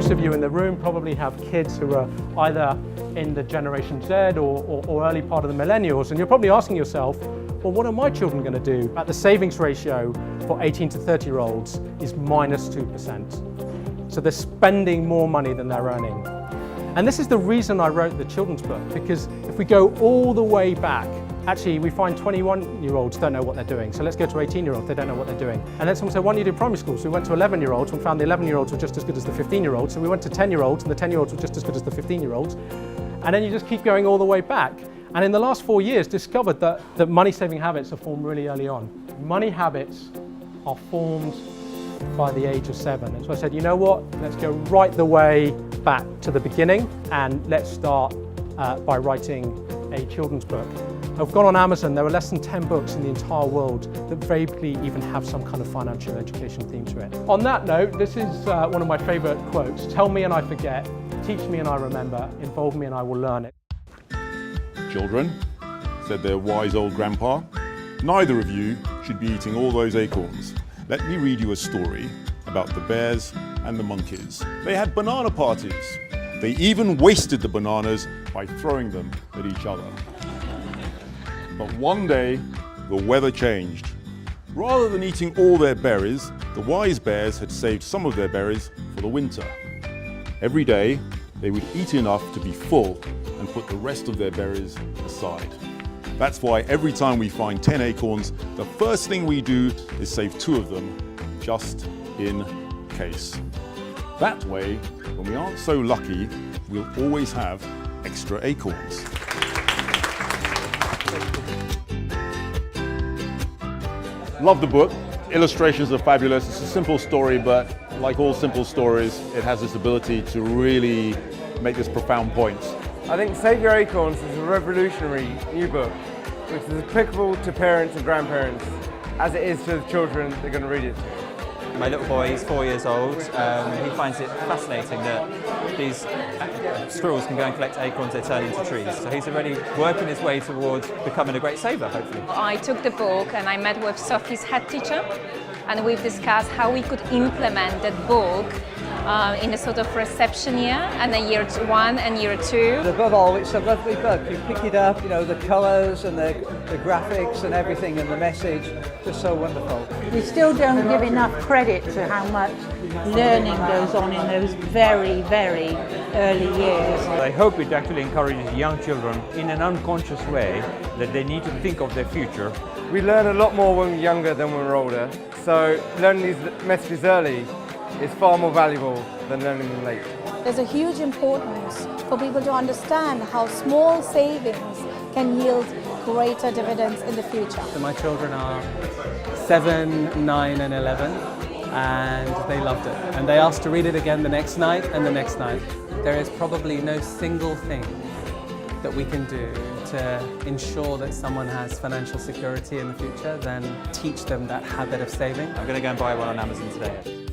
most of you in the room probably have kids who are either in the Generation Z or early part of the millennials, and you're probably asking yourself, well, what are my children going to do? The savings ratio for 18 to 30-year-olds is -2%. So they're spending more money than they're earning. And this is the reason I wrote the children's book, because if we go all the way back, actually we find 21-year-olds don't know what they're doing. So let's go to 18-year-olds, they don't know what they're doing. And then someone said, why don't you do primary school? So we went to 11-year-olds and found the 11-year-olds were just as good as the 15-year-olds. So we went to 10-year-olds and the 10-year-olds were just as good as the 15-year-olds. And then you just keep going all the way back. And in the last 4 years, discovered that money-saving habits are formed really early on. Money habits are formed by the age of 7. And so I said, you know what, let's go right the way back to the beginning, and let's start by writing a children's book. I've gone on Amazon, there are less than 10 books in the entire world that vaguely even have some kind of financial education theme to it. On that note, this is one of my favorite quotes. Tell me and I forget, teach me and I remember, involve me and I will learn it. Children, said their wise old grandpa, neither of you should be eating all those acorns. Let me read you a story about the bears and the monkeys. They had banana parties. They even wasted the bananas by throwing them at each other. But one day, the weather changed. Rather than eating all their berries, the wise bears had saved some of their berries for the winter. Every day, they would eat enough to be full and put the rest of their berries aside. That's why every time we find 10 acorns, the first thing we do is save 2 of them, just in case. That way, when we aren't so lucky, we'll always have extra acorns. Love the book. Illustrations are fabulous. It's a simple story, but like all simple stories, it has this ability to really make this profound point. I think Save Your Acorns is a revolutionary new book, which is applicable to parents and grandparents as it is to the children they're going to read it to. My little boy is 4 years old. He finds it fascinating that these squirrels can go and collect acorns, they turn into trees. So he's already working his way towards becoming a great saver, hopefully. I took the book and I met with Sophie's head teacher, and we've discussed how we could implement that book in a sort of reception year, and a year 1 and year 2. Above all, it's a lovely book. You pick it up, you know, the colours and the graphics and everything and the message, just so wonderful. We still don't give enough credit to how much learning goes on in those very, very early years. I hope it actually encourages young children in an unconscious way that they need to think of their future. We learn a lot more when we're younger than when we're older, so learning these messages early is far more valuable than learning them late. There's a huge importance for people to understand how small savings can yield greater dividends in the future. So my children are 7, 9 and 11, and they loved it. And they asked to read it again the next night and the next night. There is probably no single thing that we can do to ensure that someone has financial security in the future than teach them that habit of saving. I'm going to go and buy one on Amazon today.